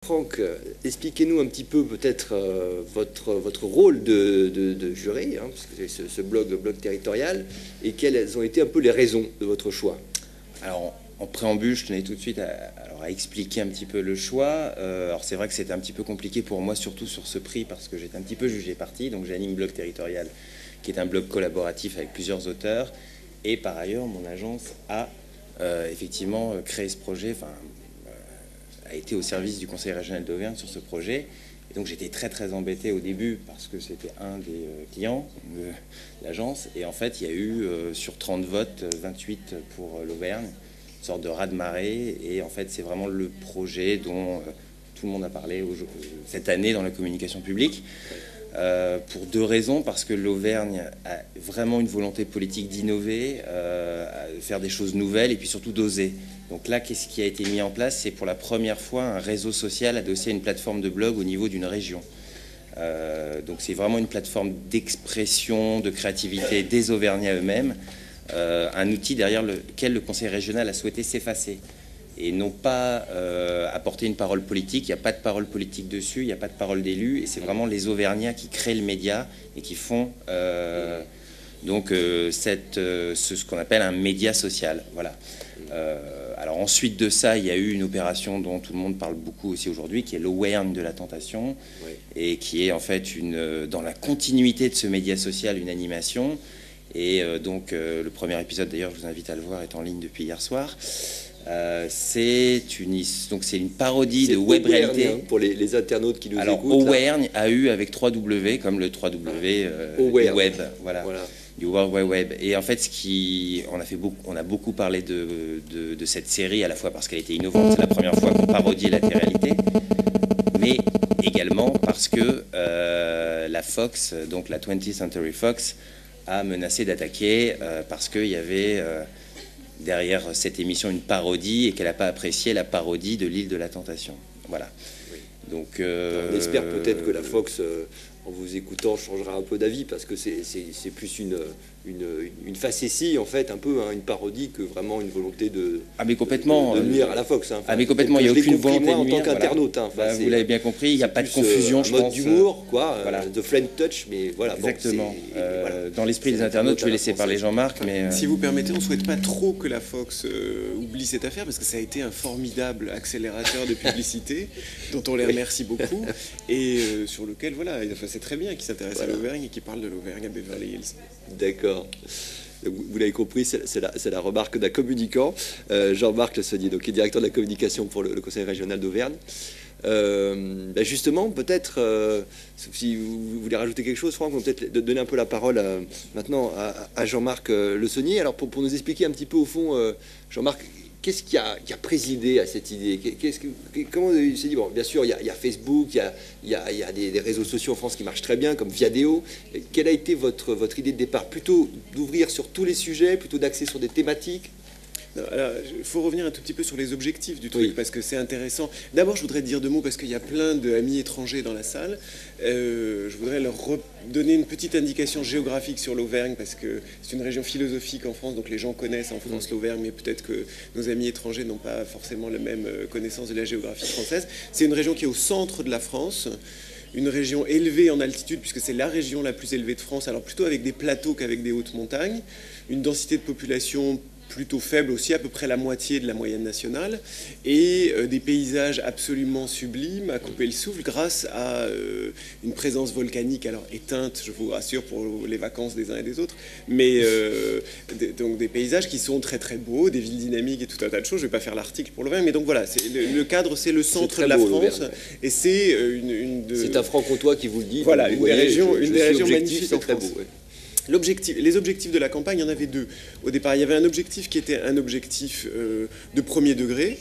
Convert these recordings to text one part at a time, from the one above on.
Franck, expliquez-nous un petit peu peut-être votre rôle de juré, hein, parce que c'est ce blog territorial, et quelles ont été un peu les raisons de votre choix. Alors, en préambule, je tenais tout de suite à expliquer un petit peu le choix. Alors, c'est vrai que c'était un petit peu compliqué pour moi, surtout sur ce prix, parce que j'étais un petit peu jugé parti. Donc, j'anime Blog Territorial, qui est un blog collaboratif avec plusieurs auteurs. Et par ailleurs, mon agence a effectivement créé ce projet, a été au service du Conseil régional d'Auvergne sur ce projet. Et donc j'étais très embêté au début parce que c'était un des clients de l'agence. Et en fait, il y a eu sur 30 votes, 28 pour l'Auvergne, une sorte de raz-de-marée. Et en fait, c'est vraiment le projet dont tout le monde a parlé cette année dans la communication publique. Pour deux raisons, parce que l'Auvergne a vraiment une volonté politique d'innover, de faire des choses nouvelles et puis surtout d'oser. Donc là, qu'est-ce qui a été mis en place? C'est pour la première fois un réseau social adossé à une plateforme de blog au niveau d'une région. Donc c'est vraiment une plateforme d'expression, de créativité des Auvergnats eux-mêmes, un outil derrière lequel le Conseil régional a souhaité s'effacer. Et non pas apporter une parole politique. Il n'y a pas de parole politique dessus, il n'y a pas de parole d'élu, et c'est vraiment les Auvergnats qui créent le média et qui font ce qu'on appelle un média social. Voilà. Alors ensuite de ça, il y a eu une opération dont tout le monde parle beaucoup aussi aujourd'hui, qui est l'Auvergne de la Tentation, oui. Et qui est en fait dans la continuité de ce média social, une animation. Et le premier épisode, d'ailleurs, je vous invite à le voir, est en ligne depuis hier soir. C'est une parodie de web réalité, hein, pour les internautes qui nous écoutent. Auvergne a eu avec 3W comme le 3W du web, voilà. Du World Wide Web. Et en fait, on a beaucoup parlé de cette série, à la fois parce qu'elle était innovante, c'est la première fois qu'on parodiait la télé-réalité, mais également parce que la Fox, donc la 20th Century Fox, a menacé d'attaquer parce qu'il y avait derrière cette émission une parodie et qu'elle n'a pas apprécié la parodie de l'île de la Tentation. Voilà. Oui. Donc, on espère peut-être que la Fox, en vous écoutant, changera un peu d'avis, parce que c'est plus une facétie, en fait, un peu, hein, une parodie, que vraiment une volonté de complètement de nuire à la Fox. Hein. Complètement, il n'y a aucune volonté de nuire. En tant qu'internaute, hein, vous l'avez bien compris, il n'y a pas de confusion, je pense. Mode d'humour, quoi, voilà. The Flame Touch, mais voilà. Exactement. Voilà. Dans l'esprit des internautes, je vais laisser parler Jean-Marc, mais... Si vous permettez, on ne souhaite pas trop que la Fox oublie cette affaire, parce que ça a été un formidable accélérateur de publicité, dont on les remercie beaucoup, et sur lequel, voilà, c'est très bien qu'ils s'intéressent à l'Auvergne et qu'ils parlent de l'Auvergne à Beverly Hills. D'accord. Vous l'avez compris, c'est la remarque d'un communicant, Jean-Marc Le Saunier, donc, qui est directeur de la communication pour le Conseil régional d'Auvergne. Justement, peut-être, si vous voulez rajouter quelque chose, Franck, on va peut-être donner un peu la parole maintenant à Jean-Marc Le Saunier. Alors, pour nous expliquer un petit peu, au fond, Jean-Marc, qu'est-ce qui a présidé à cette idée? Comment il s'est dit, bon, bien sûr, il y a Facebook, il y a des réseaux sociaux en France qui marchent très bien, comme Viadeo. Quelle a été votre idée de départ? Plutôt d'ouvrir sur tous les sujets, plutôt d'axer sur des thématiques? Il faut revenir un tout petit peu sur les objectifs du truc, oui. Parce que c'est intéressant. D'abord, je voudrais dire deux mots, parce qu'il y a plein d'amis étrangers dans la salle. Je voudrais leur donner une petite indication géographique sur l'Auvergne, parce que c'est une région philosophique en France, donc les gens connaissent en France l'Auvergne, mais peut-être que nos amis étrangers n'ont pas forcément la même connaissance de la géographie française. C'est une région qui est au centre de la France, une région élevée en altitude, puisque c'est la région la plus élevée de France, alors plutôt avec des plateaux qu'avec des hautes montagnes, une densité de population plutôt faible aussi, à peu près la moitié de la moyenne nationale, et des paysages absolument sublimes à couper le souffle grâce à une présence volcanique, alors éteinte, je vous rassure, pour les vacances des uns et des autres, mais donc des paysages qui sont très beaux, des villes dynamiques et tout un tas de choses. Je ne vais pas faire l'article pour l'Auvergne, mais donc voilà, le cadre, c'est le centre de la France, et c'est C'est un franc-comtois qui vous le dit. Voilà, une des régions magnifiques en France. Beau, ouais. Les objectifs de la campagne, il y en avait deux. Au départ, il y avait un objectif qui était un objectif de premier degré.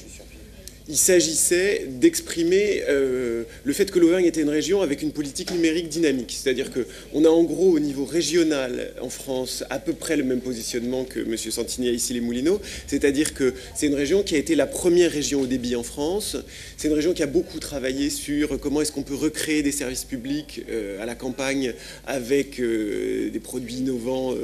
Il s'agissait d'exprimer le fait que l'Auvergne était une région avec une politique numérique dynamique. C'est-à-dire qu'on a en gros au niveau régional en France à peu près le même positionnement que M. Santini a ici les Moulineaux. C'est-à-dire que c'est une région qui a été la première région au débit en France. C'est une région qui a beaucoup travaillé sur comment est-ce qu'on peut recréer des services publics à la campagne avec des produits innovants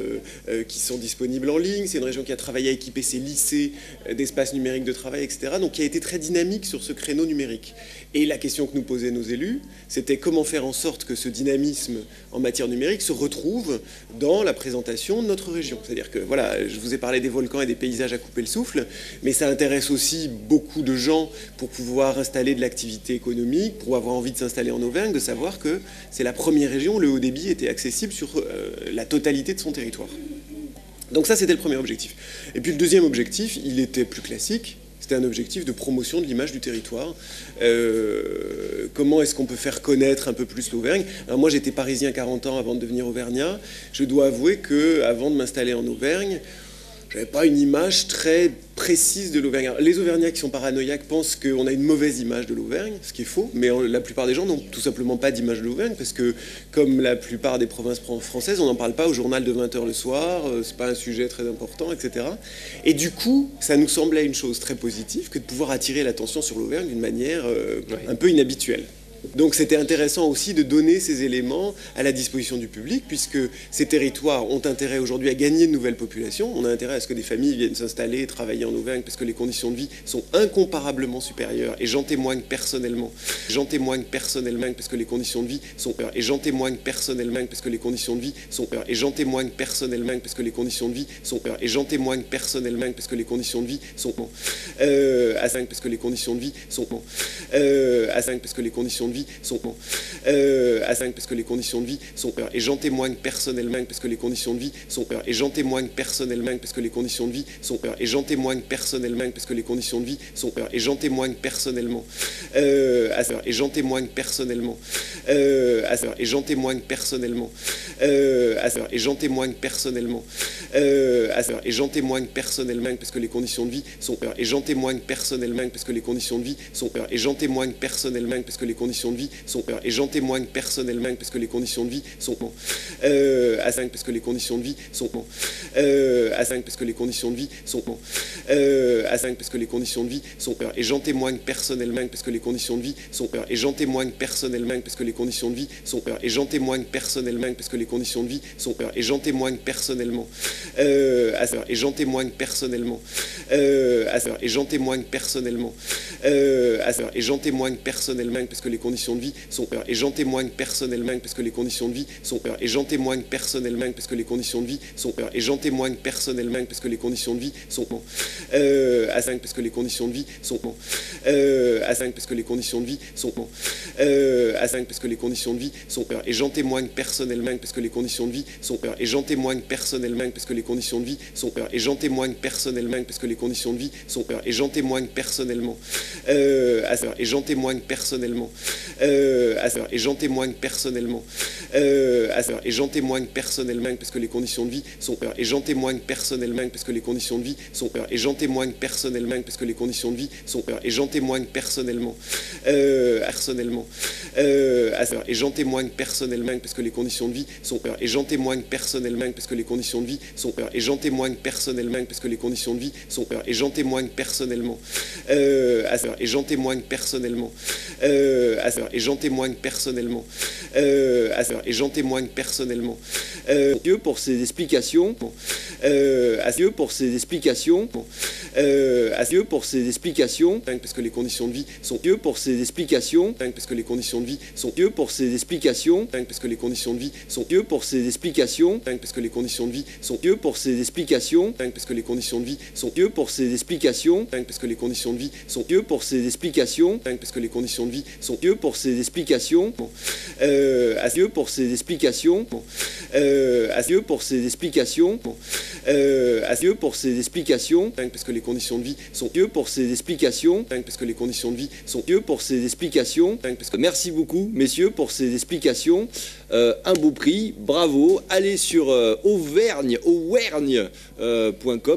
qui sont disponibles en ligne. C'est une région qui a travaillé à équiper ses lycées d'espaces numériques de travail, etc. Donc qui a été très dynamique dynamique sur ce créneau numérique. Et la question que nous posaient nos élus, c'était comment faire en sorte que ce dynamisme en matière numérique se retrouve dans la présentation de notre région. C'est-à-dire que, voilà, je vous ai parlé des volcans et des paysages à couper le souffle, mais ça intéresse aussi beaucoup de gens pour pouvoir installer de l'activité économique, pour avoir envie de s'installer en Auvergne, de savoir que c'est la première région où le haut débit était accessible sur la totalité de son territoire. Donc ça, c'était le premier objectif. Et puis le deuxième objectif, il était plus classique. C'était un objectif de promotion de l'image du territoire. Comment est-ce qu'on peut faire connaître un peu plus l'Auvergne? Alors moi, j'étais parisien 40 ans avant de devenir auvergnat. Je dois avouer qu'avant de m'installer en Auvergne, je n'avais pas une image très précise de l'Auvergne. Les Auvergnats qui sont paranoïaques pensent qu'on a une mauvaise image de l'Auvergne, ce qui est faux, mais la plupart des gens n'ont tout simplement pas d'image de l'Auvergne, parce que, comme la plupart des provinces françaises, on n'en parle pas au journal de 20h le soir, c'est pas un sujet très important, etc. Et du coup, ça nous semblait une chose très positive que de pouvoir attirer l'attention sur l'Auvergne d'une manière un peu inhabituelle. Donc c'était intéressant aussi de donner ces éléments à la disposition du public, puisque ces territoires ont intérêt aujourd'hui à gagner de nouvelles populations. On a intérêt à ce que des familles viennent s'installer et travailler en Auvergne, parce que les conditions de vie sont incomparablement supérieures. Et j'en témoigne personnellement. J'en témoigne personnellement, parce que les conditions de vie sont... Et j'en témoigne personnellement, parce que les conditions de vie sont... Et j'en témoigne personnellement, parce que les conditions de vie sont... Et j'en témoigne personnellement, parce que les conditions de vie sont... À 5, parce que les conditions de vie sont... À 5, parce que les conditions de vie sont à 5 parce que les conditions de vie sont et j'en témoigne personnellement parce que les conditions de vie sont et j'en témoigne personnellement parce que les conditions de vie sont et j'en témoigne personnellement parce que les conditions de vie sont et j'en témoigne personnellement et j'en témoigne personnellement et j'en témoigne personnellement et j'en témoigne personnellement et j'en témoigne personnellement parce que les conditions de vie sont et j'en témoigne personnellement parce que les conditions de vie sont et j'en témoigne personnellement parce que les conditions de vie sont et j'en témoigne personnellement parce que les conditions de vie sont à 5 parce que les conditions de vie sont à 5 parce que les conditions de vie sont à 5 parce que les conditions de vie sont et j'en témoigne personnellement parce que les conditions de vie sont et j'en témoigne personnellement parce que les conditions de vie sont et j'en témoigne personnellement parce que les conditions de vie sont et j'en témoigne personnellement et j'en témoigne personnellement et j'en témoigne personnellement et j'en témoigne personnellement parce que les conditions de vie sont et j'en témoigne personnellement parce que les conditions de vie sont et j'en témoigne personnellement parce que les conditions de vie sont et j'en témoigne personnellement parce que les conditions de vie sont à 5 parce que les conditions de vie sont à 5 parce que les conditions de vie sont à 5 parce que les conditions de vie sont et j'en témoigne personnellement parce que les conditions de vie sont et j'en témoigne personnellement parce que les conditions de vie sont et j'en témoigne personnellement parce que les conditions de vie sont et j'en témoigne personnellement et j'en témoigne personnellement et j'en témoigne personnellement et j'en témoigne personnellement parce que les conditions de vie sont et j'en témoigne personnellement parce que les conditions de vie sont et j'en témoigne personnellement parce que les conditions de vie sont et j'en témoigne personnellement personnellement et j'en témoigne personnellement parce que les conditions de vie sont et j'en témoigne personnellement parce que les conditions de vie sont et j'en témoigne personnellement parce que les conditions de vie sont et j'en témoigne personnellement et j'en témoigne personnellement et j'en témoigne personnellement et j'en témoigne personnellement Dieu pour ces explications Dieu pour ces explications Dieu pour ces explications parce que les conditions de vie sont Dieu pour ces explications parce que les conditions de vie sont Dieu pour ces explications parce que les conditions de vie sont Dieu pour ces explications parce que les conditions de vie sont Dieu pour ces explications parce que les conditions de vie sont Dieu pour ces explications parce que les conditions de vie sont Dieu pour ces explications parce que les conditions de vie sont Dieu pour ces explications à Dieu pour ces explications à Dieu pour ces explications à Dieu pour ces explications parce que les conditions de vie sont Dieu pour ces explications parce que les conditions de vie sont Dieu pour ces explications parce que merci beaucoup messieurs pour ces explications. Un beau prix, bravo. Allez sur auvergne.com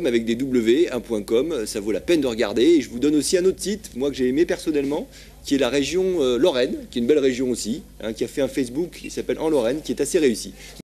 avec des W, un .com, ça vaut la peine de regarder. Et je vous donne aussi un autre site, moi que j'ai aimé personnellement, qui est la région Lorraine, qui est une belle région aussi, qui a fait un Facebook qui s'appelle En Lorraine, qui est assez réussi.